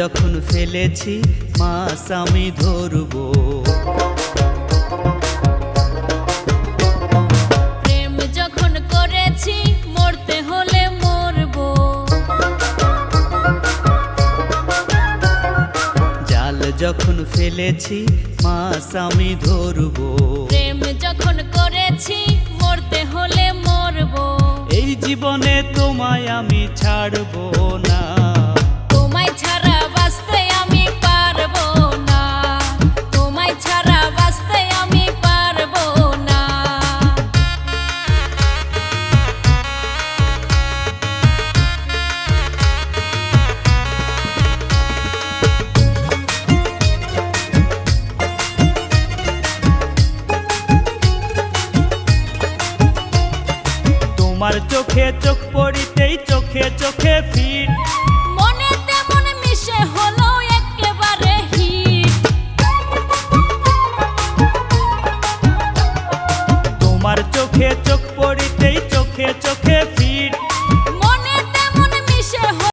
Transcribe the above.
যখন ফেলেছি মাছ আমি ধরবো। প্রেম যখন করেছি মরতে হলে মরবো। জাল যখন ফেলেছি মাছ আমি ধরবো। প্রেম যখন করেছি মরতে হলে মরবো। এই জীবনে তোমায় আমি ছাড়বো না। তোমায় ছাড়া বাঁচতে আমি পারবো না। তোমায় ছাড়া বাঁচতে আমি পারবো না। তোমার চোখে চোখ পড়িতেই চোখে চোখে ফিট। মনে তেমন মিশে হলো